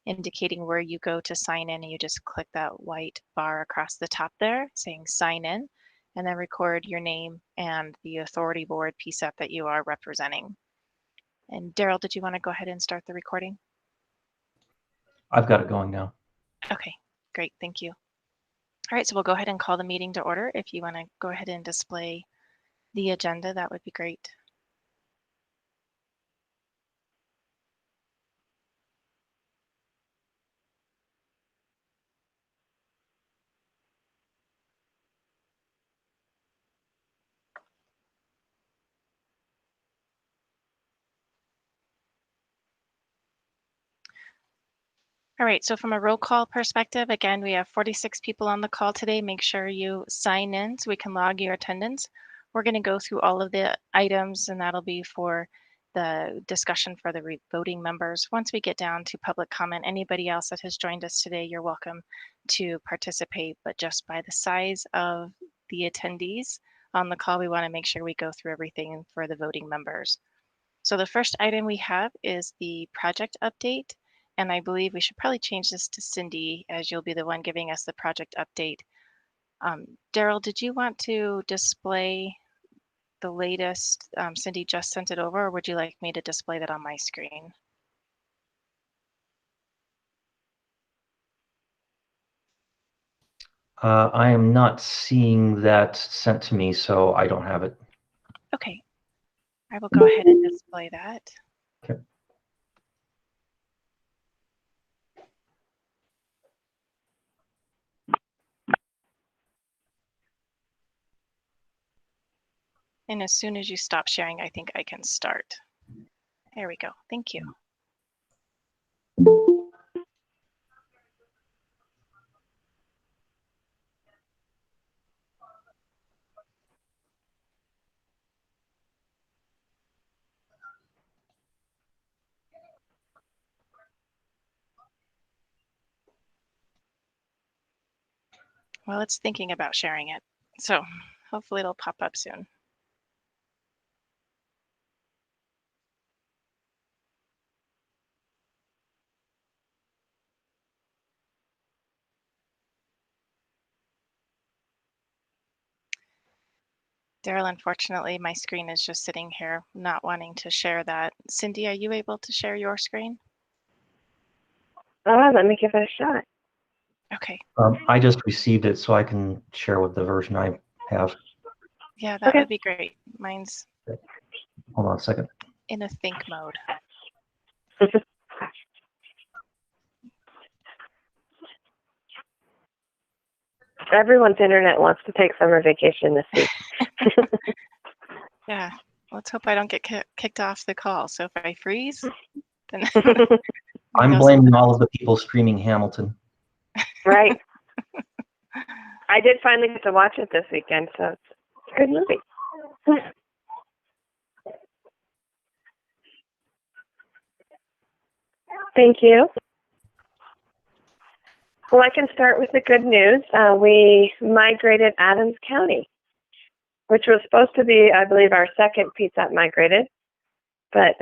indicating where you go to sign in, and you just click that white bar across the top there saying sign in, and then record your name and the authority board PSEP that you are representing. And Daryl, did you want to go ahead and start the recording? I've got it going now. Okay, great, thank you. All right, so we'll go ahead and call the meeting to order. If you want to go ahead and display the agenda, that would be great. All right, so from a roll call perspective, again, we have 46 people on the call today. Make sure you sign in so we can log your attendance. We're going to go through all of the items, and that'll be for the discussion for the voting members. Once we get down to public comment, anybody else that has joined us today, you're welcome to participate, but just by the size of the attendees on the call, we want to make sure we go through everything for the voting members. So the first item we have is the project update. And I believe we should probably change this to Cindy, as you'll be the one giving us the project update. Daryl, did you want to display the latest? Cindy just sent it over, or would you like me to display that on my screen? I am not seeing that sent to me, so I don't have it. Okay, I will go ahead and display that. Okay. And as soon as you stop sharing, I think I can start. There we go. Thank you. Well, it's thinking about sharing it, so hopefully it'll pop up soon. Daryl, unfortunately, my screen is just sitting here, not wanting to share that. Cindy, are you able to share your screen? Let me give it a shot. Okay. I just received it, so I can share with the version I have. Yeah, that would be great. Mine's Hold on a second. in a think mode. Everyone's internet wants to take summer vacation this week. Yeah, let's hope I don't get kicked off the call. So if I freeze, then I'm blaming all of the people streaming Hamilton. Right. I did finally get to watch it this weekend, so it's a good movie. Thank you. Well, I can start with the good news. We migrated Adams County, which was supposed to be, I believe, our second PSEP migrated, but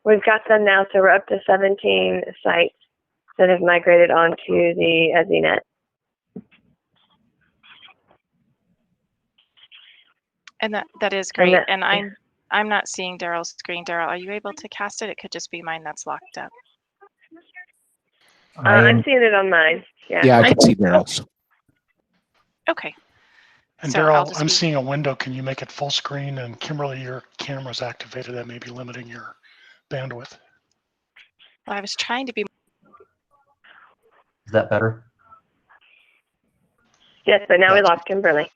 we've got them now, so we're up to 17 sites that have migrated onto the ESInet. And that is great. And I'm not seeing Daryl's screen. Daryl, are you able to cast it? It could just be mine that's locked up. I'm seeing it on mine. Yeah, I can see Daryl's. Okay. And so Daryl, I'm seeing a window. Can you make it full screen? And Kimberly, your camera's activated. That may be limiting your bandwidth. Well, I was trying to be. Is that better? Yes, but now we lost Kimberly.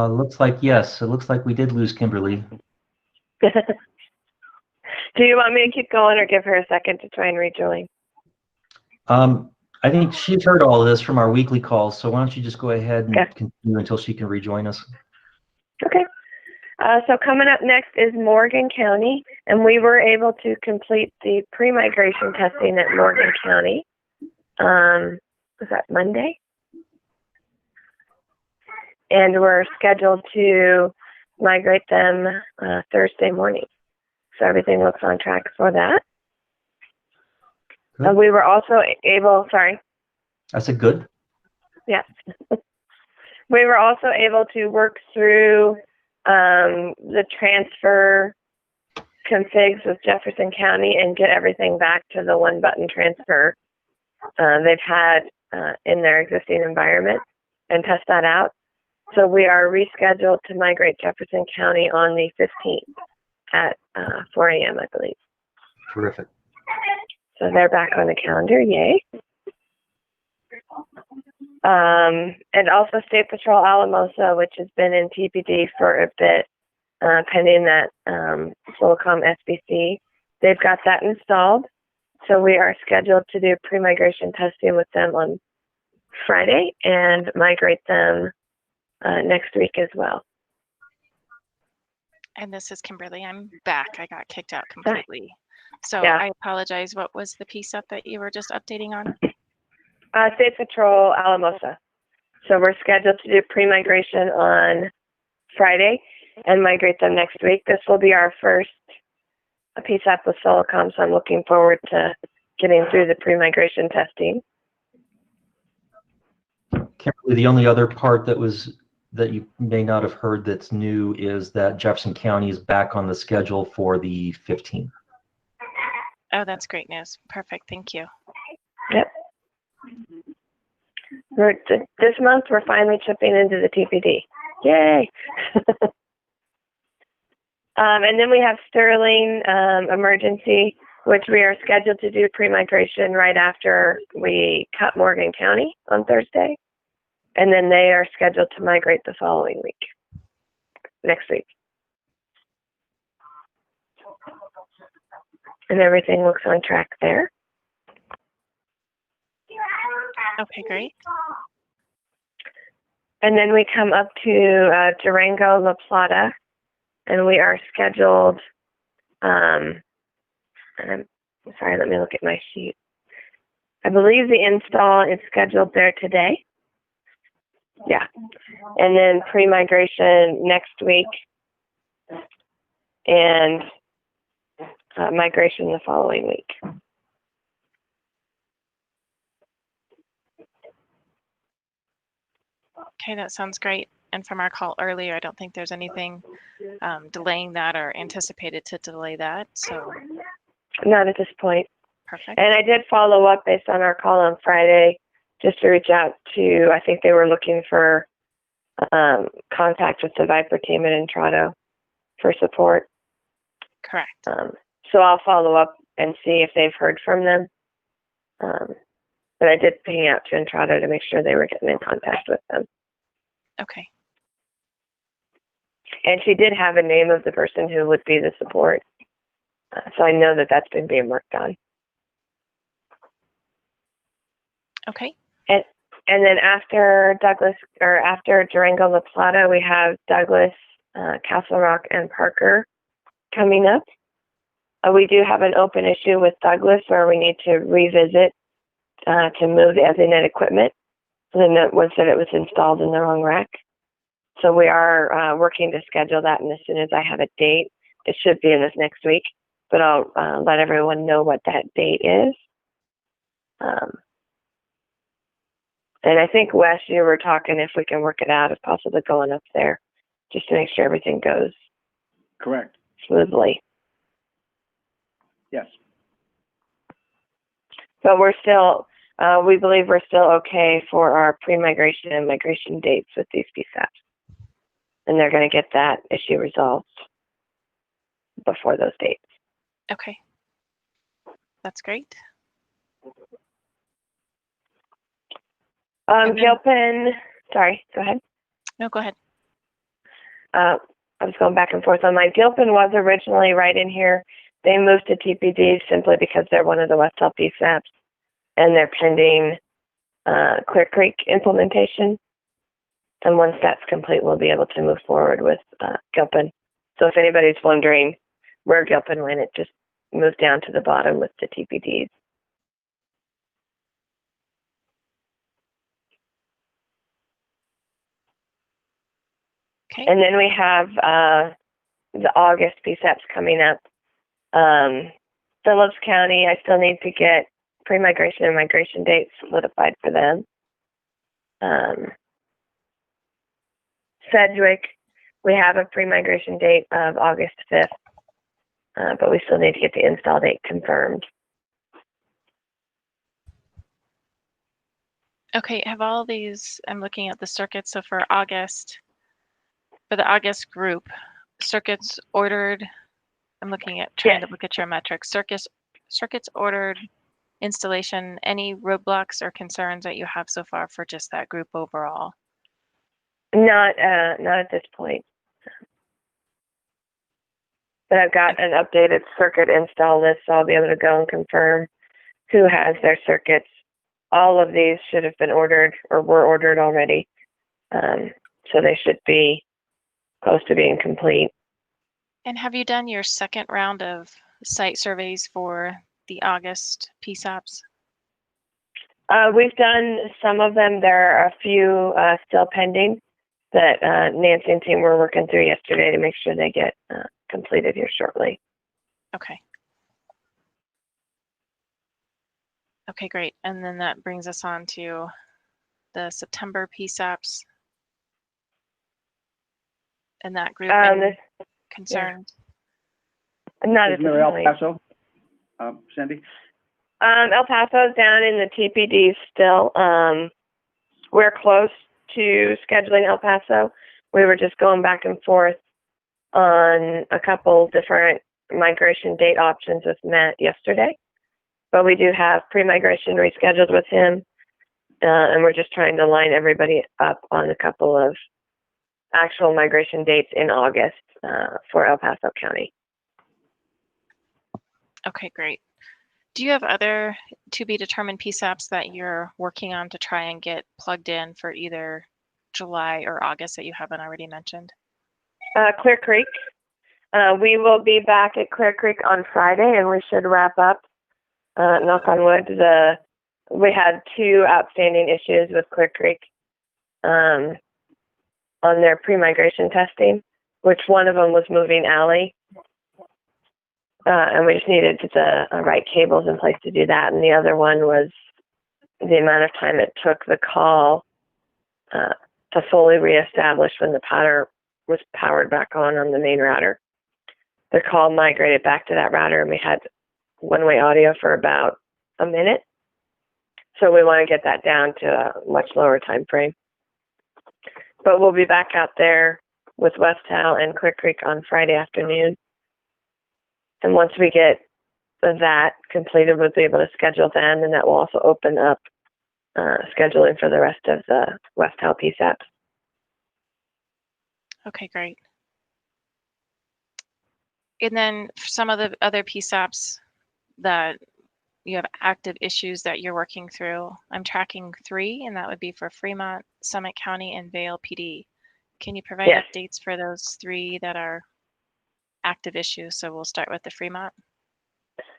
Looks like yes. It looks like we did lose Kimberly. Do you want me to keep going or give her a second to try and rejoin? I think she's heard all of this from our weekly calls, so why don't you just go ahead and continue until she can rejoin us. Okay. So coming up next is Morgan County, and we were able to complete the pre-migration testing at Morgan County. Was that Monday? and we're scheduled to migrate them Thursday morning. So everything looks on track for that. We were also able, sorry. I said good. Yes. We were also able to work through the transfer configs with Jefferson County and get everything back to the one button transfer they've had in their existing environment and test that out. So we are rescheduled to migrate Jefferson County on the 15th at 4 a.m., I believe. Terrific. So they're back on the calendar, yay. And also State Patrol Alamosa, which has been in TPD for a bit, pending that Solacom SBC. They've got that installed. So we are scheduled to do pre-migration testing with them on Friday and migrate them next week as well. And this is Kimberly. I'm back. I got kicked out completely. So Yeah. I apologize. What was the piece up that you were just updating on? State Patrol Alamosa. So we're scheduled to do pre-migration on Friday and migrate them next week. This will be our first PSAP with Solacom, so I'm looking forward to getting through the pre-migration testing. Kimberly, the only other part that you may not have heard that's new is that Jefferson County is back on the schedule for the 15th. Oh, that's great news. Perfect. Thank you. Yep. This month, we're finally chipping into the TPD. Yay! And then we have Sterling Emergency, which we are scheduled to do pre-migration right after we cut Morgan County on Thursday. And then they are scheduled to migrate the following week, next week. And everything looks on track there. Okay, great. And then we come up to Durango, La Plata, and we are scheduled, and I'm sorry, let me look at my sheet. I believe the install is scheduled there today. Yeah. And then pre-migration next week and migration the following week. Okay, that sounds great. And from our call earlier, I don't think there's anything delaying that or anticipated to delay that. So Not at this point. perfect. And I did follow up based on our call on Friday just to reach out to, I think they were looking for contact with the Viper team at Entrado for support. Correct. So I'll follow up and see if they've heard from them. But I did ping out to Entrado to make sure they were getting in contact with them. Okay. And she did have a name of the person who would be the support. So I know that that's been being worked on. Okay. And then after Douglas, or after Durango La Plata, we have Douglas, Castle Rock, and Parker coming up. We do have an open issue with Douglas where we need to revisit to move the ESInet equipment. So then it was that it was installed in the wrong rack. So we are working to schedule that, and as soon as I have a date, it should be in this next week, but I'll let everyone know what that date is. And I think, Wes, you were talking if we can work it out, if possible, going up there, just to make sure everything goes Correct. smoothly. Yes. But we're still, we believe we're still okay for our pre-migration and migration dates with these PSAPs. And they're going to get that issue resolved before those dates. Okay. That's great. Gilpin, sorry, go ahead. No, go ahead. I was going back and forth on mine. Gilpin was originally right in here. They moved to TPD simply because they're one of the West LP PSAPs and they're pending Clear Creek implementation. And once that's complete, we'll be able to move forward with Gilpin. So if anybody's wondering where Gilpin went, it just moved down to the bottom with the TPDs. Okay. And then we have the August PSAPs coming up. Phillips County, I still need to get pre-migration and migration dates solidified for them. Sedgwick, we have a pre-migration date of August 5th, but we still need to get the install date confirmed. Okay, have all these, I'm looking at the circuits, so for August, for the August group, circuits ordered, I'm looking at, trying to look at your metrics, circuits ordered, installation, any roadblocks or concerns that you have so far for just that group overall? Not at this point. But I've got an updated circuit install list, so I'll be able to go and confirm who has their circuits. All of these should have been ordered or were ordered already. So they should be close to being complete. And have you done your second round of site surveys for the August PSAPs? We've done some of them. There are a few still pending that Nancy and team were working through yesterday to make sure they get completed here shortly. Okay. Okay, great. And then that brings us on to the September PSAPs and that group concerned. Yeah. Not at this El point. Paso, Cindy? El Paso's down in the TPD still. We're close to scheduling El Paso. We were just going back and forth on a couple different migration date options with Matt yesterday. But we do have pre-migration rescheduled with him, and we're just trying to line everybody up on a couple of actual migration dates in August for El Paso County. Okay, great. Do you have other to be determined PSAPs that you're working on to try and get plugged in for either July or August that you haven't already mentioned? Clear Creek. We will be back at Clear Creek on Friday, and we should wrap up. Knock on wood. We had 2 outstanding issues with Clear Creek on their pre-migration testing, which one of them was moving alley. And we just needed the right cables in place to do that. And the other one was the amount of time it took the call to fully reestablish when the router was powered back on the main router. The call migrated back to that router, and we had one-way audio for about a minute. So we want to get that down to a much lower time frame. But we'll be back out there with West Hal and Clear Creek on Friday afternoon. And once we get that completed, we'll be able to schedule them, and that will also open up scheduling for the rest of the West Hal PSAPs. Okay, great. And then for some of the other PSAPs that you have active issues that you're working through, I'm tracking 3, and that would be for Fremont, Summit County, and Vail PD. Can you provide updates for those 3 that are active issues? So we'll start with the Fremont.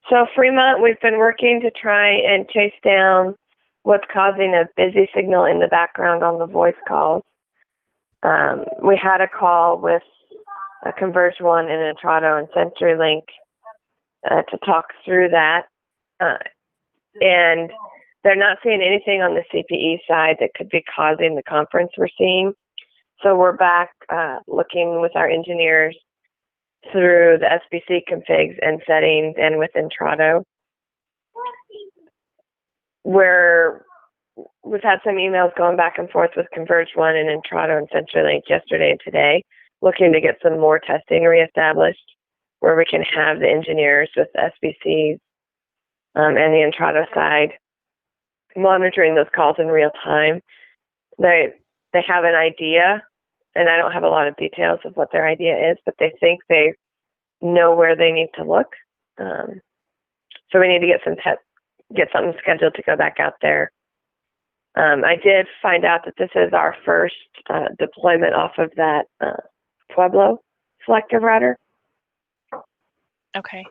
So Fremont, we've been working to try and chase down what's causing a busy signal in the background on the voice calls. We had a call with a Converge One and Intrado and CenturyLink to talk through that. And they're not seeing anything on the CPE side that could be causing the conference we're seeing. So we're back looking with our engineers through the SBC configs and settings and with Intrado. We've had some emails going back and forth with Converge One and Intrado and CenturyLink yesterday and today, looking to get some more testing reestablished where we can have the engineers with the SBCs and the Intrado side monitoring those calls in real time. They have an idea, and I don't have a lot of details of what their idea is, but they think they know where they need to look. So we need to get something scheduled to go back out there. I did find out that this is our first deployment off of that Pueblo selective router. Okay.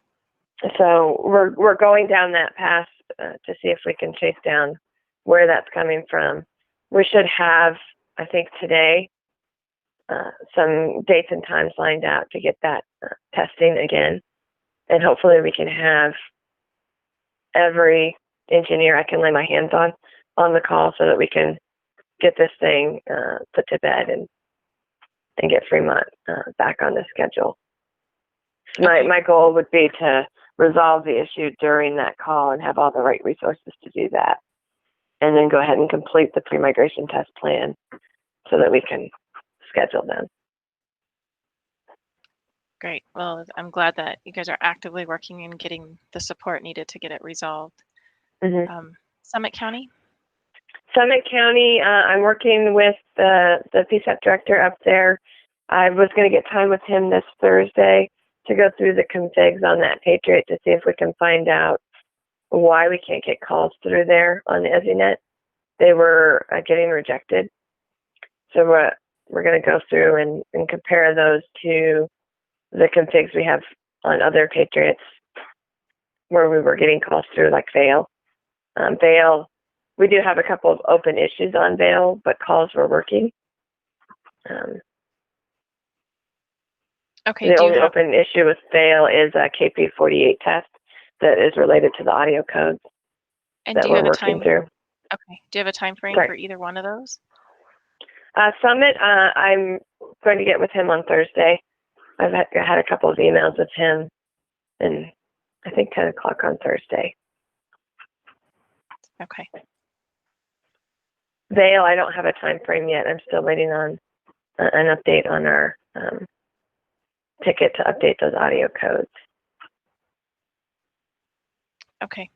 So we're going down that path to see if we can chase down where that's coming from. We should have, I think today, some dates and times lined out to get that testing again. And hopefully we can have every engineer I can lay my hands on the call so that we can get this thing put to bed and get Fremont back on the schedule. So Okay. my goal would be to resolve the issue during that call and have all the right resources to do that. And then go ahead and complete the pre-migration test plan so that we can schedule them. Great. Well, I'm glad that you guys are actively working and getting the support needed to get it resolved. Mm-hmm. Summit County? Summit County, I'm working with the PSAP director up there. I was going to get time with him this Thursday to go through the configs on that Patriot to see if we can find out why we can't get calls through there on the ESInet. They were getting rejected. So we're going to go through and compare those to the configs we have on other Patriots where we were getting calls through, like Vail. Vail, we do have a couple of open issues on Vail, but calls were working. Okay. The only open issue with Vail is a KP48 test that is related to the audio codes And that do you we're have a working time? through. Okay. Do you have a time frame Sorry. for either one of those? Summit, I'm going to get with him on Thursday. I've had a couple of emails with him, and I think 10 o'clock on Thursday. Okay. Vail, I don't have a time frame yet. I'm still waiting on an update on our ticket to update those audio codes. Okay.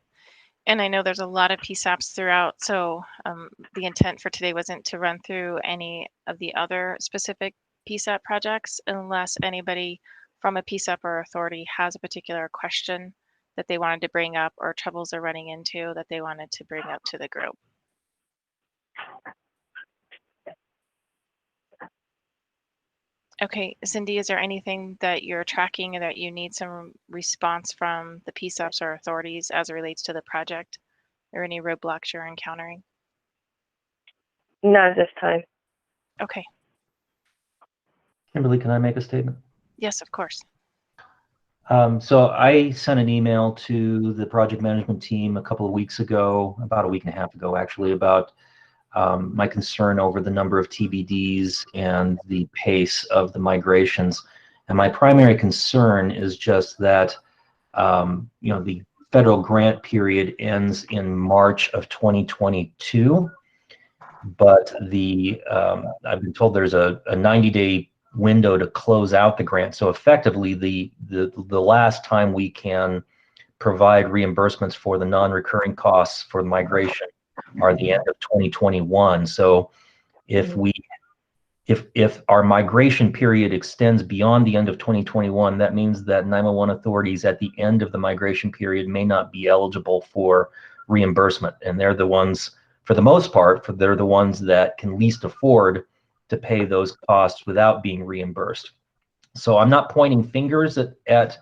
And I know there's a lot of PSAPs throughout, so the intent for today wasn't to run through any of the other specific PSAP projects unless anybody from a PSAP or authority has a particular question that they wanted to bring up or troubles they're running into that they wanted to bring up to the group. Okay, Cindy, is there anything that you're tracking and that you need some response from the PSAPs or authorities as it relates to the project, or any roadblocks you're encountering? Not at this time. Okay. Kimberly, can I make a statement? Yes, of course. So I sent an email to the project management team a couple of weeks ago, about a week and a half ago, actually, about my concern over the number of TBDs and the pace of the migrations. And my primary concern is just that, the federal grant period ends in March of 2022, but I've been told there's a 90-day window to close out the grant. So effectively, the last time we can provide reimbursements for the non-recurring costs for the migration are the end of 2021. So if our migration period extends beyond the end of 2021, that means that 911 authorities at the end of the migration period may not be eligible for reimbursement. And they're the ones, for the most part, they're the ones that can least afford to pay those costs without being reimbursed. So I'm not pointing fingers at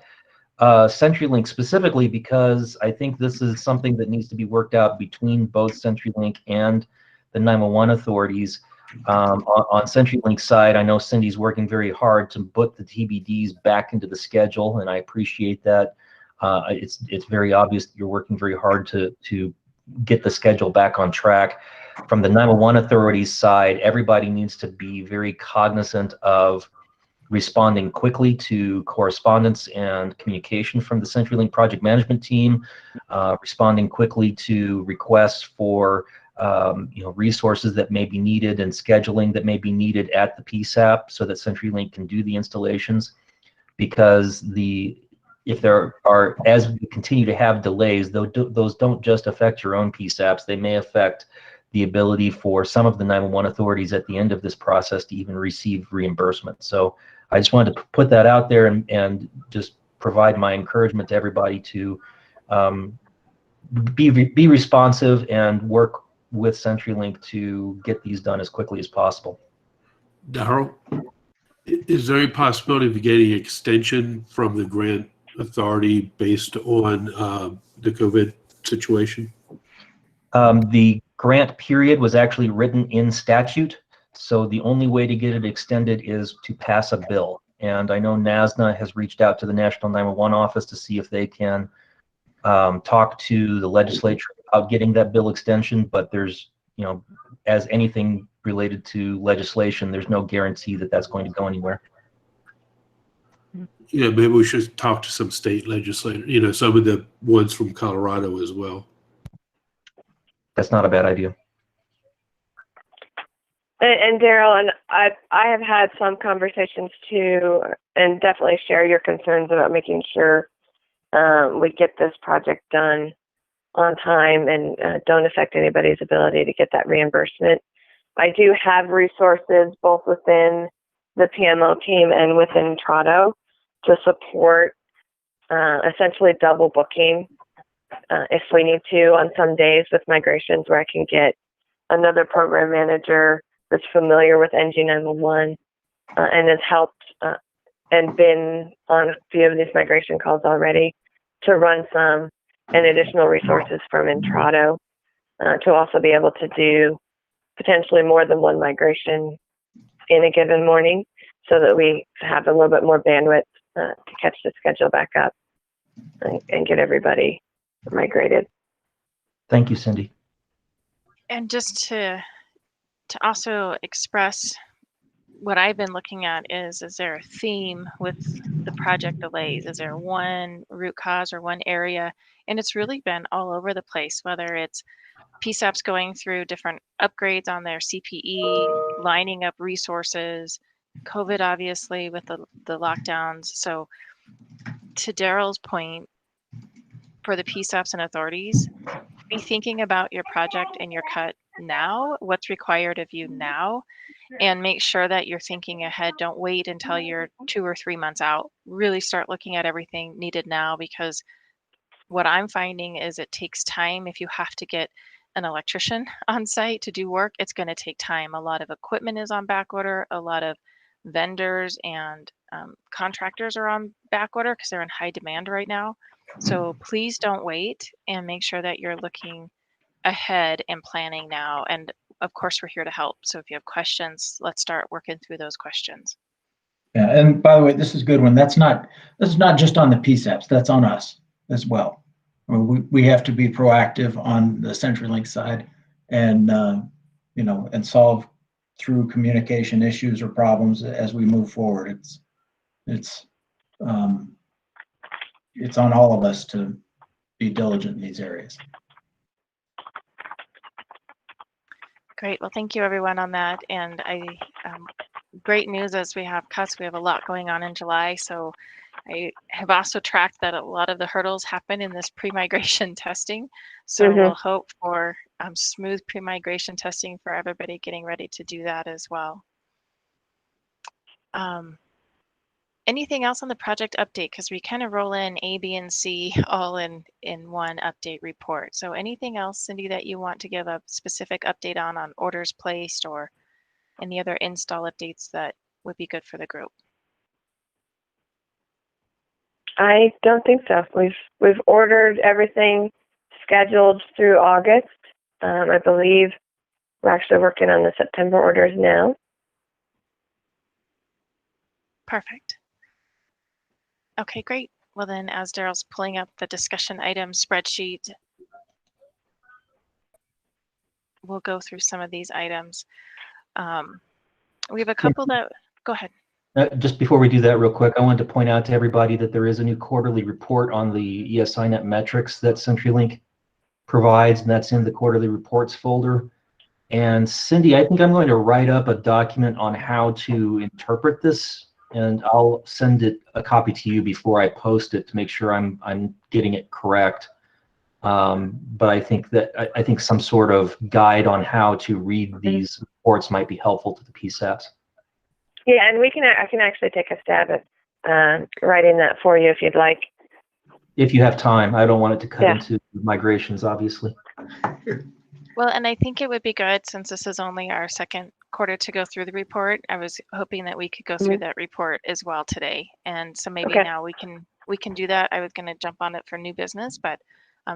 CenturyLink specifically, because I think this is something that needs to be worked out between both CenturyLink and the 911 authorities. On CenturyLink's side, I know Cindy's working very hard to put the TBDs back into the schedule, and I appreciate that. It's very obvious that you're working very hard to get the schedule back on track. From the 911 authorities side, everybody needs to be very cognizant of responding quickly to correspondence and communication from the CenturyLink project management team, responding quickly to requests for resources that may be needed and scheduling that may be needed at the PSAP so that CenturyLink can do the installations. Because if there are, as we continue to have delays, those don't just affect your own PSAPs, they may affect the ability for some of the 911 authorities at the end of this process to even receive reimbursement. So I just wanted to put that out there and just provide my encouragement to everybody to be responsive and work with CenturyLink to get these done as quickly as possible. Darrell, is there any possibility of getting extension from the grant authority based on the COVID situation? The grant period was actually written in statute So the only way to get it extended is to pass a bill. And I know NASNA has reached out to the National 911 office to see if they can talk to the legislature about getting that bill extension, but there's, as anything related to legislation, there's no guarantee that that's going to go anywhere. Yeah, maybe we should talk to some state legislators, some of the ones from Colorado as well. That's not a bad idea. And Daryl, and I have had some conversations too, and definitely share your concerns about making sure we get this project done on time and don't affect anybody's ability to get that reimbursement. I do have resources both within the PMO team and within Trado to support essentially double booking if we need to on some days with migrations, where I can get another program manager that's familiar with NG911 and has helped and been on a few of these migration calls already to run some and additional resources from Intrado to also be able to do potentially more than one migration in a given morning, so that we have a little bit more bandwidth to catch the schedule back up and get everybody migrated. Thank you, Cindy. And just to also express what I've been looking at is there a theme with the project delays? Is there one root cause or one area? And it's really been all over the place, whether it's PSAPs going through different upgrades on their CPE, lining up resources, COVID obviously with the lockdowns. So to Daryl's point, for the PSAPs and authorities, be thinking about your project and your cut now, what's required of you now, and make sure that you're thinking ahead. Don't wait until you're 2 or 3 months out. Really start looking at everything needed now, because what I'm finding is it takes time. If you have to get an electrician on site to do work, it's going to take time. A lot of equipment is on back order. A lot of vendors and contractors are on back order because they're in high demand right now. So please don't wait, and make sure that you're looking ahead and planning now. And of course, we're here to help. So if you have questions, let's start working through those questions. Yeah, and by the way, this is a good one. This is not just on the PSAPs, that's on us as well. We have to be proactive on the CenturyLink side and, and solve through communication issues or problems as we move forward. It's on all of us to be diligent in these areas. Great. Well, thank you everyone on that. And great news as we have cuts. We have a lot going on in July. So I have also tracked that a lot of the hurdles happen in this pre-migration testing. So we'll hope for smooth pre-migration testing for everybody getting ready to do that as well. Anything else on the project update? Because we kind of roll in A, B, and C all in one update report. So anything else, Cindy, that you want to give a specific update on orders placed or any other install updates that would be good for the group? I don't think so. We've ordered everything scheduled through August. I believe we're actually working on the September orders now. Perfect. Okay, great. Well then, as Daryl's pulling up the discussion item spreadsheet, we'll go through some of these items. We have a couple that, go ahead. Just before we do that real quick, I wanted to point out to everybody that there is a new quarterly report on the ESInet metrics that CenturyLink provides, and that's in the quarterly reports folder. And Cindy, I think I'm going to write up a document on how to interpret this, and I'll send a copy to you before I post it to make sure I'm getting it correct. But I think some sort of guide on how to read these reports might be helpful to the PSAPs. Yeah, and I can actually take a stab at writing that for you if you'd like. If you have time. I don't want it to cut into migrations, obviously. Well, and I think it would be good, since this is only our second quarter to go through the report. I was hoping that we could go through that report as well today. And so maybe now we can do that. I was going to jump on it for new business, but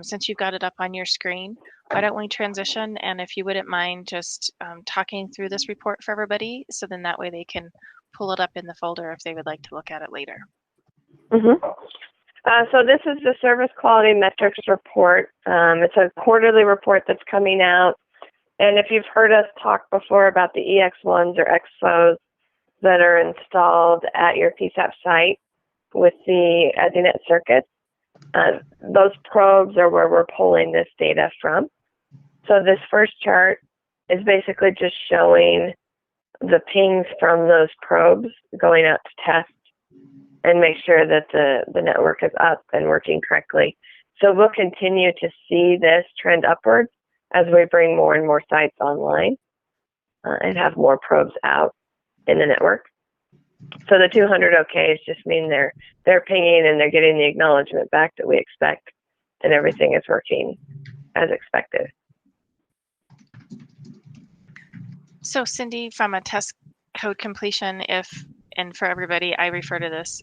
Since you've got it up on your screen, why don't we transition? And if you wouldn't mind just talking through this report for everybody, so then that way they can pull it up in the folder if they would like to look at it later. Mm-hmm. So this is the Service Quality Metrics Report. It's a quarterly report that's coming out. And if you've heard us talk before about the EX1s or XFOs that are installed at your PSAP site with the ESInet circuits, those probes are where we're pulling this data from. So this first chart is basically just showing the pings from those probes going out to test and make sure that the network is up and working correctly. So we'll continue to see this trend upwards as we bring more and more sites online and have more probes out in the network. So the 200 OKs just mean they're pinging and they're getting the acknowledgement back that we expect, and everything is working as expected. So Cindy, from a test code completion, and for everybody, I refer to this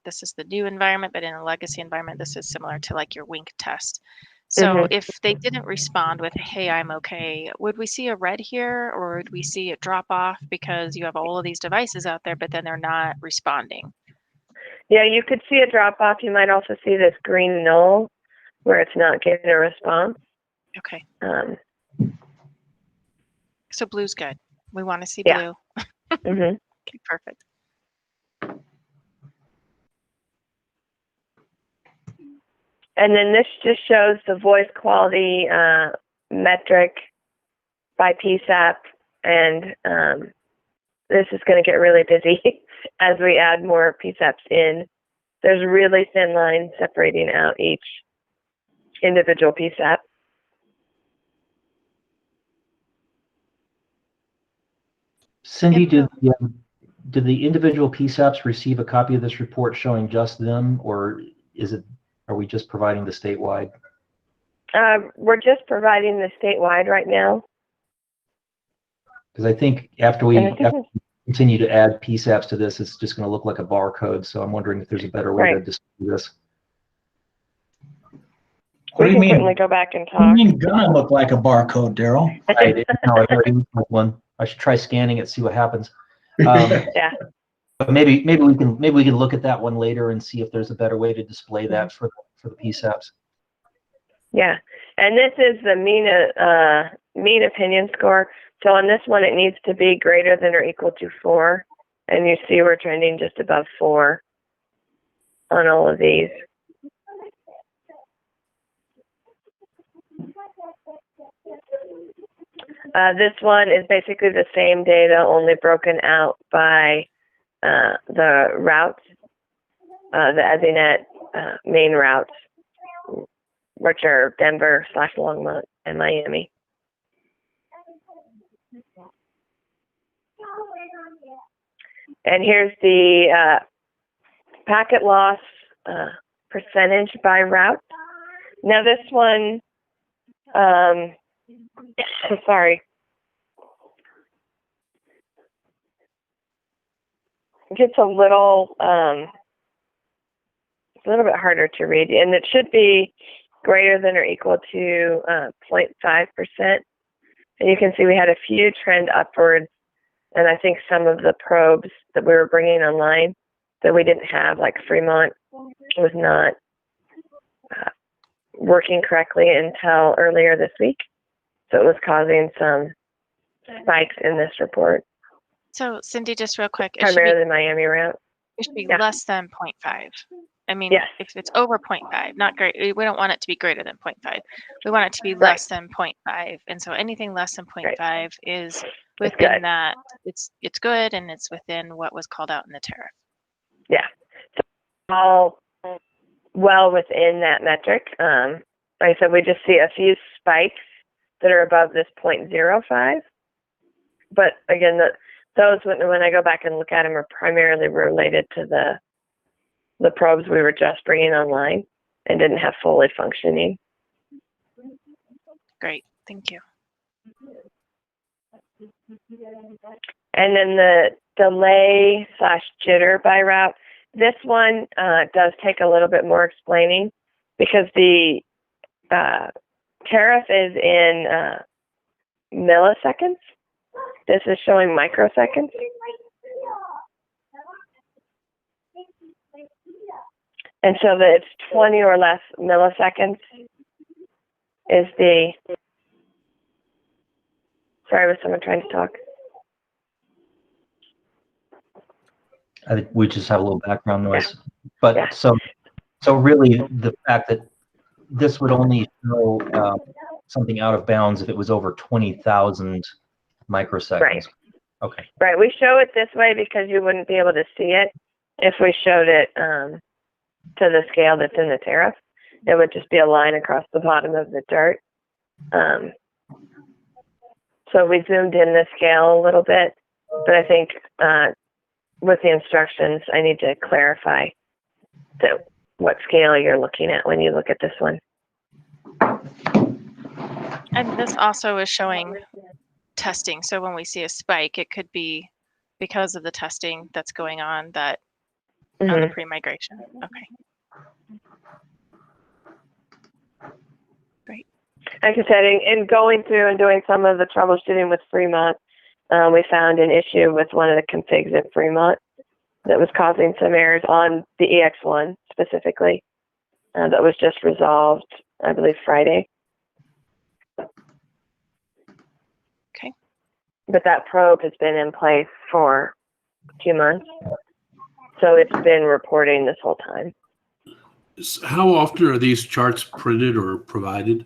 this is the new environment, but in a legacy environment, this is similar to like your wink test. So if they didn't respond with, hey, I'm okay, would we see a red here, or would we see it drop off because you have all of these devices out there, but then they're not responding? Yeah, you could see a drop off. You might also see this green null where it's not getting a response. Okay. So blue's good. We want to see Yeah. blue. Okay, perfect. And then this just shows the voice quality metric by PSAP, and this is going to get really busy as we add more PSAPs in. There's really thin lines separating out each individual PSAP. Cindy, do the individual PSAPs receive a copy of this report showing just them, or are we just providing the statewide? We're just providing the statewide right now. Because I think after we continue to add PSAPs to this, it's just going to look like a barcode. So I'm wondering if there's a better way to display this. What do you We can mean? certainly go back and What do talk. you mean gonna look like a barcode, Daryl? I already look like one. I should try scanning it, see what happens. Yeah. But maybe we can look at that one later and see if there's a better way to display that for the PSAPs. Yeah, and this is the mean opinion score. So on this one, it needs to be greater than or equal to 4, and you see we're trending just above 4 on all of these. This one is basically the same data, only broken out by the routes, the ESInet main routes, which are Denver / Longmont and Miami. And here's the packet loss percentage by route. Now this one, sorry. It gets a little bit harder to read, and it should be greater than or equal to 0.5%. And you can see we had a few trend upwards, and I think some of the probes that we were bringing online that we didn't have, like Fremont, was not working correctly until earlier this week. So it was causing some spikes in this report. So Cindy, just real quick, Primarily the Miami route. It should be less than 0.5. I mean, Yes. if it's over 0.5, not great. We don't want it to be greater than 0.5. We want it to be less than 0.5. And so anything less than 0.5 is within that. It's good, and it's within what was called out in the tariff. Yeah. So all well within that metric. Like I said, we just see a few spikes that are above this 0.05. But again, those, when I go back and look at them, are primarily related to the probes we were just bringing online and didn't have fully functioning. Great, thank you. And then the delay / jitter by route. This one does take a little bit more explaining, because the tariff is in milliseconds. This is showing microseconds. And so that it's 20 or less milliseconds is the, sorry, was someone trying to talk? I think we just have a little background noise. Yeah. But Yeah. so really the fact that this would only show something out of bounds if it was over 20,000 microseconds. Right. Okay. Right. We show it this way because you wouldn't be able to see it if we showed it to the scale that's in the tariff. It would just be a line across the bottom of the chart. So we zoomed in the scale a little bit, but I think with the instructions, I need to clarify what scale you're looking at when you look at this one. And this also is showing testing. So when we see a spike, it could be because of the testing that's going on that on the pre-migration. Okay. Great. Like I said, in going through and doing some of the troubleshooting with Fremont, we found an issue with one of the configs at Fremont that was causing some errors on the EX1 specifically. That was just resolved, I believe, Friday. Okay. But that probe has been in place for a few months. So it's been reporting this whole time. How often are these charts printed or provided?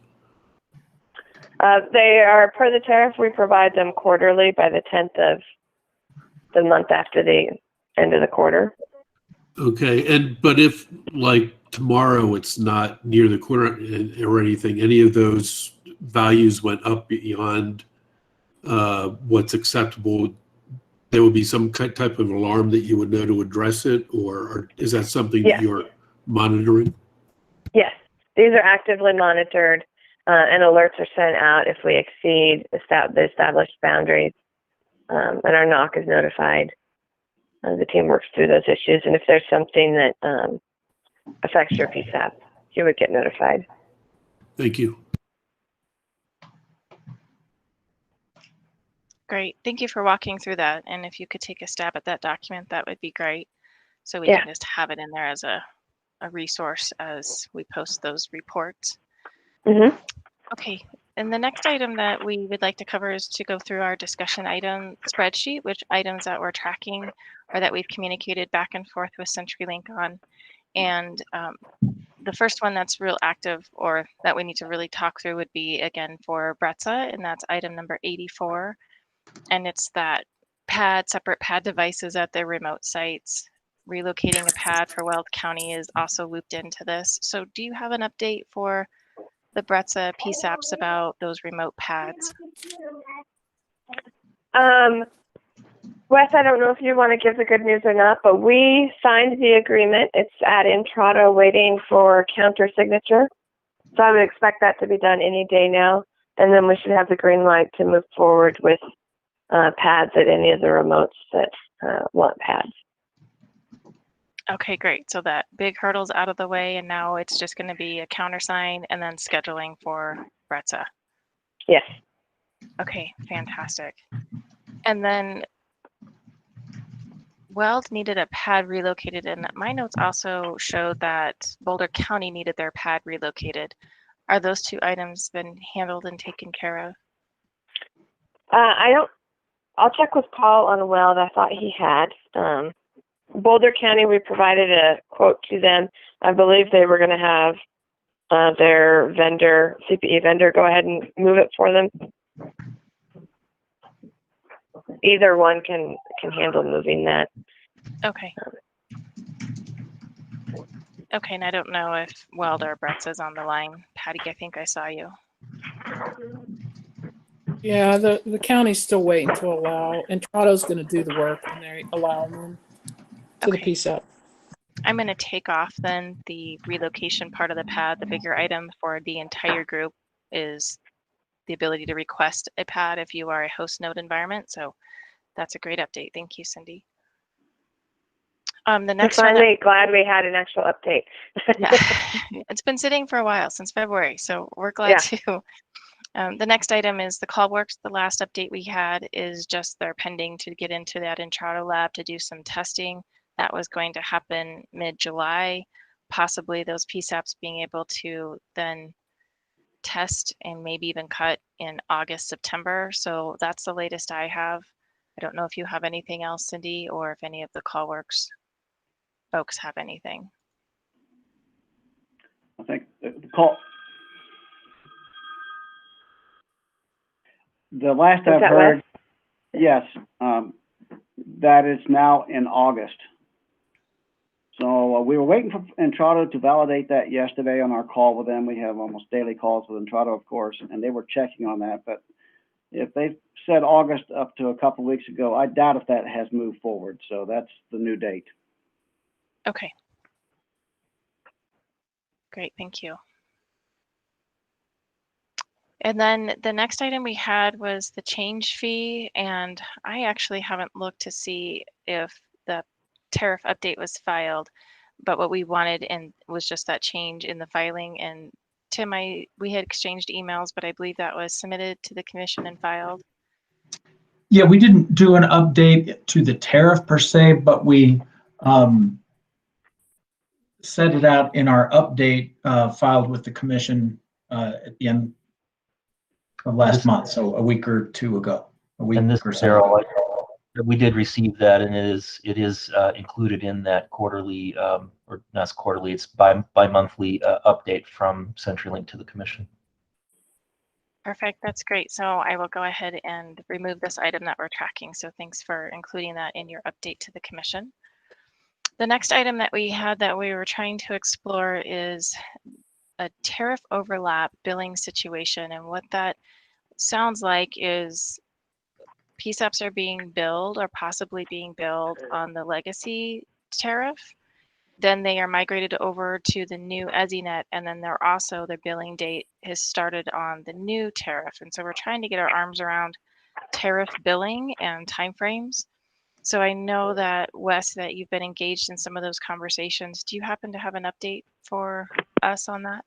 They are, per the tariff, we provide them quarterly by the 10th of the month after the end of the quarter. Okay, but if like tomorrow it's not near the quarter or anything, any of those values went up beyond what's acceptable, there would be some type of alarm that you would know to address it, or is that something that you're monitoring? Yes, these are actively monitored, and alerts are sent out if we exceed the established boundaries, and our NOC is notified. The team works through those issues, and if there's something that affects your PSAP, you would get notified. Thank you. Great. Thank you for walking through that. And if you could take a stab at that document, that would be great. So we can just have it in there as a resource as we post those reports. Okay. And the next item that we would like to cover is to go through our discussion item spreadsheet, which items that we're tracking or that we've communicated back and forth with CenturyLink on. And the first one that's real active or that we need to really talk through would be, again, for BRETSA, and that's item number 84. And it's that separate pad devices at their remote sites. Relocating a pad for Weld County is also looped into this. So do you have an update for the BRETSA PSAPs about those remote pads? Wes, I don't know if you want to give the good news or not, but we signed the agreement. It's at Intrado waiting for counter signature. So I would expect that to be done any day now. And then we should have the green light to move forward with pads at any of the remotes that want pads. Okay, great. So that big hurdle's out of the way, and now it's just going to be a countersign and then scheduling for BRETSA. Yes. Okay, fantastic. And then Weld needed a pad relocated, and my notes also showed that Boulder County needed their pad relocated. Are those two items been handled and taken care of? I'll check with Paul on Weld. I thought he had. Boulder County, we provided a quote to them. I believe they were going to have their CPE vendor, go ahead and move it for them. Either one can handle moving that. Okay. Okay, and I don't know if Weld or BRETSA is on the line. Patty, I think I saw you. Yeah, the county's still waiting to allow, and Entrado's going to do the work when they allow them to the PSAP. I'm going to take off then the relocation part of the pad. The bigger item for the entire group is the ability to request a pad if you are a host node environment. So that's a great update. Thank you, Cindy. The I'm next one, finally glad we had an actual update. yeah, it's been sitting for a while, since February, so we're glad to. The next item is the CallWorks. The last update we had is just they're pending to get into that Intrado lab to do some testing. That was going to happen mid-July, possibly those PSAPs being able to then test and maybe even cut in August, September. So that's the latest I have. I don't know if you have anything else, Cindy, or if any of the CallWorks folks have anything. I think the last I've heard, yes, that is now in August. So we were waiting for Intrado to validate that yesterday on our call with them. We have almost daily calls with Intrado, of course, and they were checking on that. But if they said August up to a couple of weeks ago, I doubt if that has moved forward. So that's the new date. Okay. Great, thank you. And then the next item we had was the change fee, and I actually haven't looked to see if the tariff update was filed, but what we wanted and was just that change in the filing. And Tim, we had exchanged emails, but I believe that was submitted to the commission and filed. Yeah, we didn't do an update to the tariff per se, but we set it out in our update filed with the commission at the end of last month, so a week or two ago, a week And this, or so ago. we did receive that, and it is included in that quarterly, or not quarterly, it's bi-monthly update from CenturyLink to the commission. Perfect, that's great. So I will go ahead and remove this item that we're tracking. So thanks for including that in your update to the commission. The next item that we had that we were trying to explore is a tariff overlap billing situation. And what that sounds like is PSAPs are being billed or possibly being billed on the legacy tariff. Then they are migrated over to the new ESInet, and then they're also, their billing date has started on the new tariff. And so we're trying to get our arms around tariff billing and timeframes. So I know that, Wes, that you've been engaged in some of those conversations. Do you happen to have an update for us on that?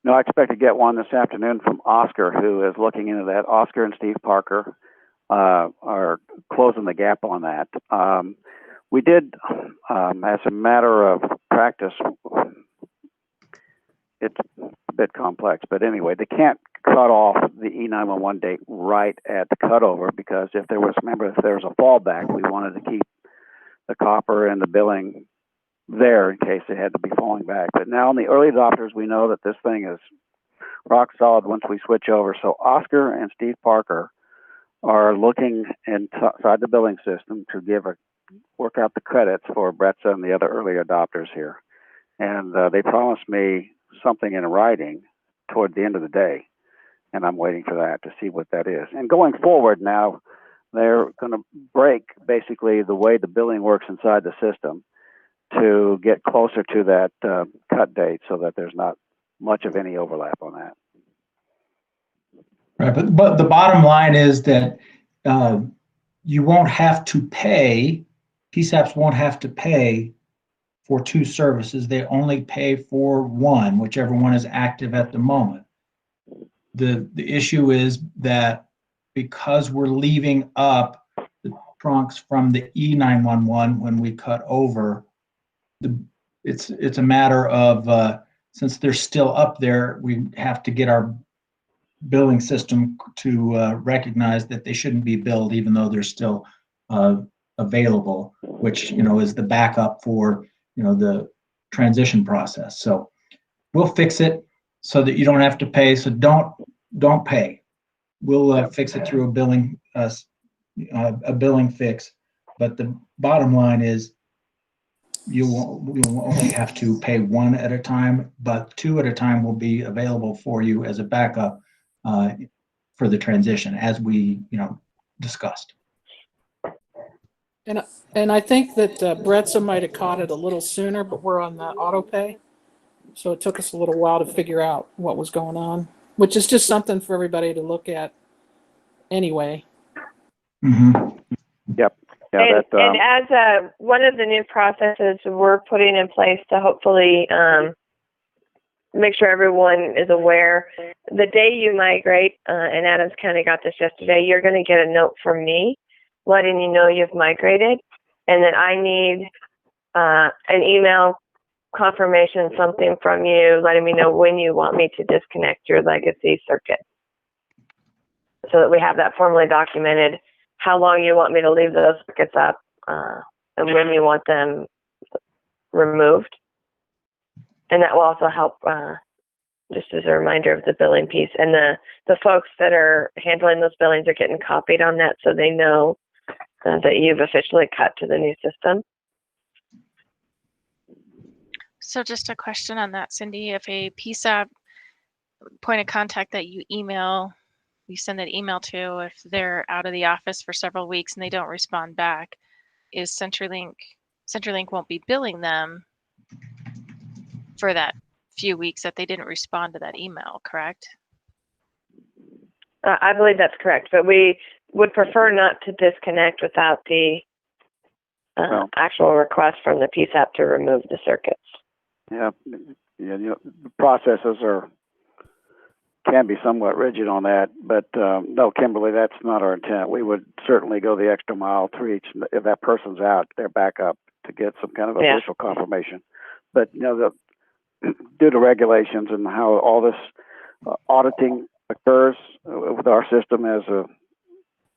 No, I expect to get one this afternoon from Oscar, who is looking into that. Oscar and Steve Parker are closing the gap on that. We did, as a matter of practice, it's a bit complex, but anyway, they can't cut off the E911 date right at the cutover, because if there was a fallback, we wanted to keep the copper and the billing there in case they had to be falling back. But now in the early adopters, we know that this thing is rock solid once we switch over. So Oscar and Steve Parker are looking inside the billing system to work out the credits for Bretza and the other early adopters here. And they promised me something in writing toward the end of the day. And I'm waiting for that to see what that is. And going forward now, they're going to break basically the way the billing works inside the system to get closer to that cut date so that there's not much of any overlap on that. Right, but the bottom line is that you won't have to pay, PSAPs won't have to pay for two services. They only pay for one, whichever one is active at the moment. The issue is that because we're leaving up the trunks from the E911 when we cut over, it's a matter of, since they're still up there, we have to get our billing system to recognize that they shouldn't be billed even though they're still available, which is the backup for the transition process. So we'll fix it so that you don't have to pay. So don't pay. We'll fix it through a billing fix. But the bottom line is you'll only have to pay one at a time, but two at a time will be available for you as a backup for the transition, as we discussed. And I think that Bretza might have caught it a little sooner, but we're on the auto pay, so it took us a little while to figure out what was going on, which is just something for everybody to look at anyway. Mm-hmm. Yep. And as one of the new processes we're putting in place to hopefully make sure everyone is aware, the day you migrate, and Adams County got this yesterday, you're going to get a note from me letting you know you've migrated, and then I need an email confirmation, something from you letting me know when you want me to disconnect your legacy circuit, so that we have that formally documented, how long you want me to leave those circuits up, and when you want them removed. And that will also help, just as a reminder of the billing piece. And the folks that are handling those billings are getting copied on that, so they know that you've officially cut to the new system. So just a question on that, Cindy. If a PSAP point of contact that you send that email to, if they're out of the office for several weeks and they don't respond back, is CenturyLink won't be billing them for that few weeks that they didn't respond to that email, correct? I believe that's correct, but we would prefer not to disconnect without the actual request from the PSAP to remove the circuits. Yeah, the processes can be somewhat rigid on that, but no, Kimberly, that's not our intent. We would certainly go the extra mile to reach, if that person's out, they're back up to get some kind of official confirmation. But due to regulations and how all this auditing occurs with our system as a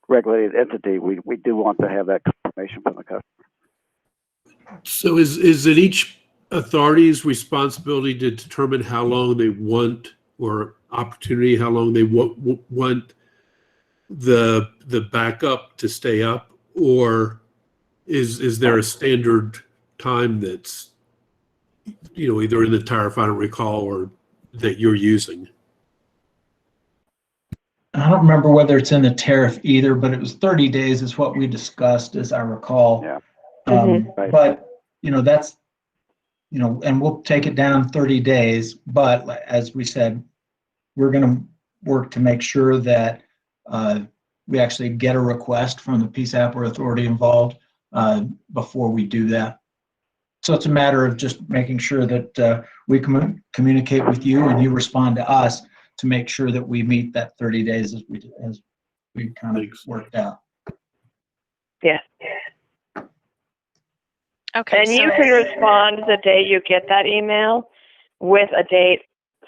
regulated entity, we do want to have that confirmation from the customer. So is it each authority's responsibility to determine how long they want, or opportunity, how long they want the backup to stay up, or is there a standard time that's, either in the tariff, I don't recall, or that you're using? I don't remember whether it's in the tariff either, but it was 30 days is what we discussed, as I recall. Yeah. Right. But, that's, and we'll take it down 30 days. But as we said, we're going to work to make sure that we actually get a request from the PSAP or authority involved before we do that. So it's a matter of just making sure that we communicate with you and you respond to us to make sure that we meet that 30 days as we kind of worked out. Yes. Okay. And you can respond the day you get that email with a date,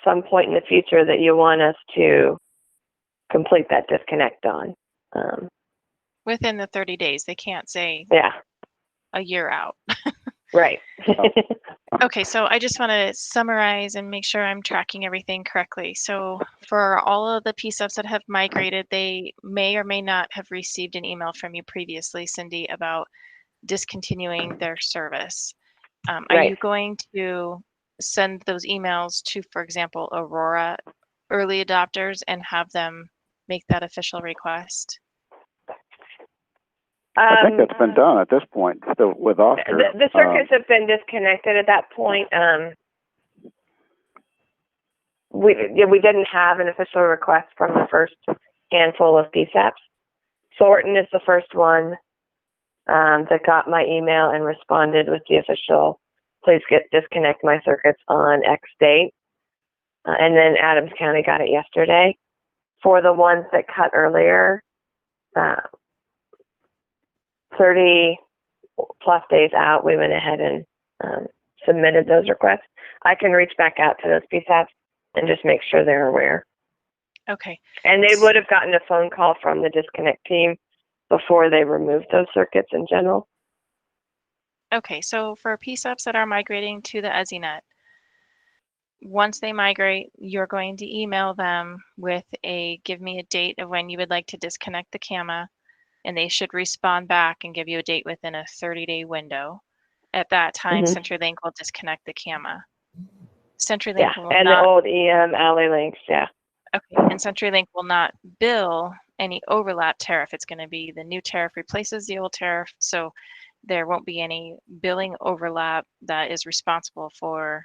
some point in the future that you want us to complete that disconnect on. Within the 30 days, they can't say a year out. Right. Okay, so I just want to summarize and make sure I'm tracking everything correctly. So for all of the PSAPs that have migrated, they may or may not have received an email from you previously, Cindy, about discontinuing their service. Are you going to send those emails to, for example, Aurora early adopters and have them make that official request? I think that's been done at this point with Oscar. The circuits have been disconnected at that point. We didn't have an official request from the first handful of PSAPs. Thornton is the first one that got my email and responded with the official, please disconnect my circuits on X date. And then Adams County got it yesterday. For the ones that cut earlier, 30 plus days out, we went ahead and submitted those requests. I can reach back out to those PSAPs and just make sure they're aware. Okay. And they would have gotten a phone call from the disconnect team before they removed those circuits in general. Okay, so for PSAPs that are migrating to the ESInet, once they migrate, you're going to email them with give me a date of when you would like to disconnect the camera, and they should respond back and give you a date within a 30-day window. At that time, CenturyLink will disconnect the camera. CenturyLink will and not, the old EM alley links, Okay, and CenturyLink will not bill any overlap tariff. It's going to be the new tariff replaces the old tariff, so there won't be any billing overlap that is responsible for,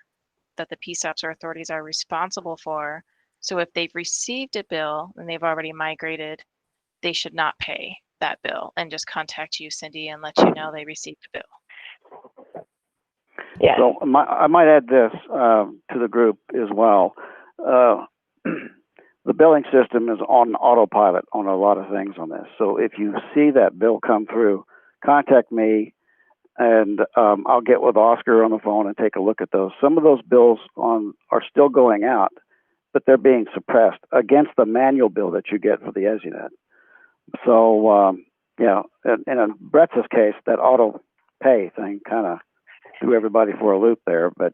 that the PSAPs or authorities are responsible for. So if they've received a bill and they've already migrated, they should not pay. that bill and just contact you, Cindy, and let you know they received the bill. Yeah. So I might add this to the group as well. The billing system is on autopilot on a lot of things on this. So if you see that bill come through, contact me, and I'll get with Oscar on the phone and take a look at those. Some of those bills are still going out, but they're being suppressed against the manual bill that you get for the ESInet. So, in Brett's case, that auto pay thing kind of threw everybody for a loop there. But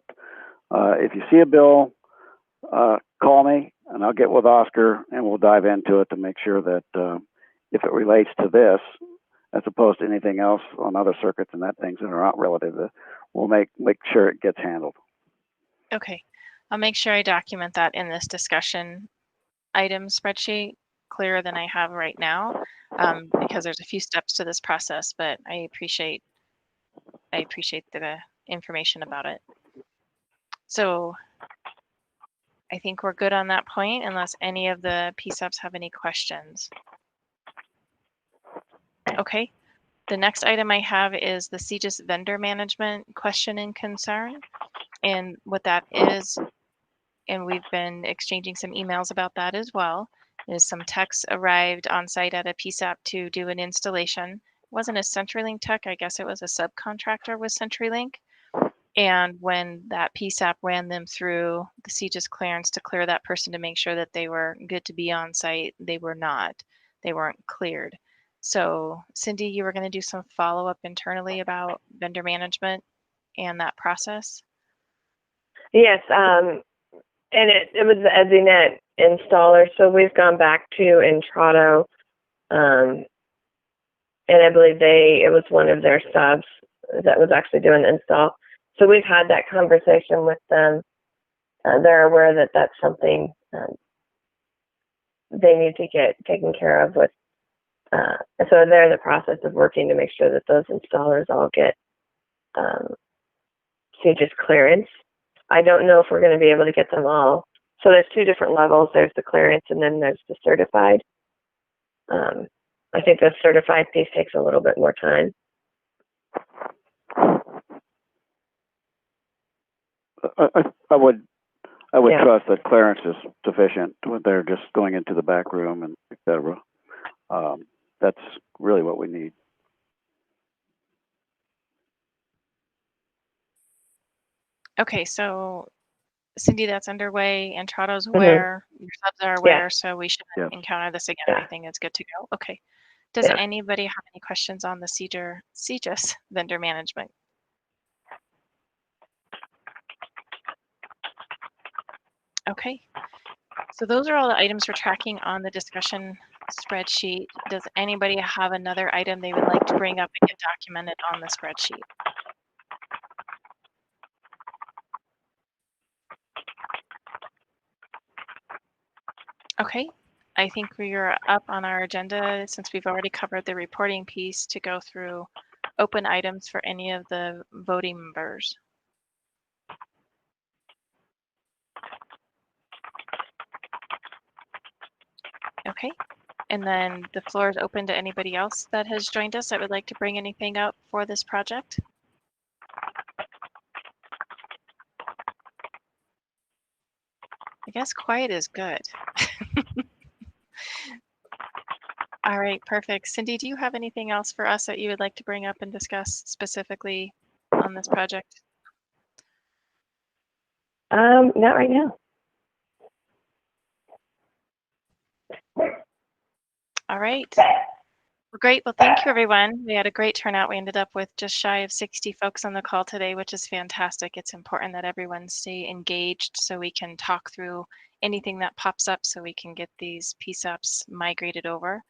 if you see a bill, call me, and I'll get with Oscar, and we'll dive into it to make sure that if it relates to this, as opposed to anything else on other circuits and that things that are not relative, we'll make sure it gets handled. Okay, I'll make sure I document that in this discussion item spreadsheet clearer than I have right now, because there's a few steps to this process, but I appreciate the information about it. So I think we're good on that point, unless any of the PSAPs have any questions. Okay, the next item I have is the CGIS vendor management question and concern. And what that is, and we've been exchanging some emails about that as well, is some techs arrived on site at a PSAP to do an installation. It wasn't a CenturyLink tech, I guess it was a subcontractor with CenturyLink. And when that PSAP ran them through the CGIS clearance to clear that person to make sure that they were good to be on site, they were not. They weren't cleared. So Cindy, you were going to do some follow-up internally about vendor management and that process? Yes, and it was the ESInet installer, so we've gone back to Intrado, and I believe it was one of their subs that was actually doing the install. So we've had that conversation with them. They're aware that that's something they need to get taken care of with. So they're in the process of working to make sure that those installers all get CGIS clearance. I don't know if we're going to be able to get them all. So there's two different levels. There's the clearance and then there's the certified. I think the certified piece takes a little bit more time. I would Yeah. trust that clearance is sufficient when they're just going into the back room and et cetera. That's really what we need. Okay, so Cindy, that's underway. Intrado's aware, your subs are aware, so we shouldn't encounter this again. Everything is good to go. Okay. Does anybody have any questions on the CGIS vendor management? Okay. So those are all the items we're tracking on the discussion spreadsheet. Does anybody have another item they would like to bring up and get documented on the spreadsheet? Okay, I think we are up on our agenda since we've already covered the reporting piece to go through open items for any of the voting members. Okay, and then the floor is open to anybody else that has joined us that would like to bring anything up for this project. I guess quiet is good. All right, perfect. Cindy, do you have anything else for us that you would like to bring up and discuss specifically on this project? Not right now. All right. Well, great. Well, thank you, everyone. We had a great turnout. We ended up with just shy of 60 folks on the call today, which is fantastic. It's important that everyone stay engaged so we can talk through anything that pops up so we can get these PSAPs migrated over.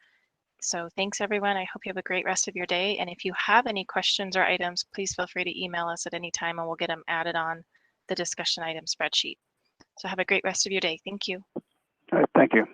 So thanks, everyone. I hope you have a great rest of your day. And if you have any questions or items, please feel free to email us at any time and we'll get them added on the discussion item spreadsheet. So have a great rest of your day. Thank you. All right, thank you.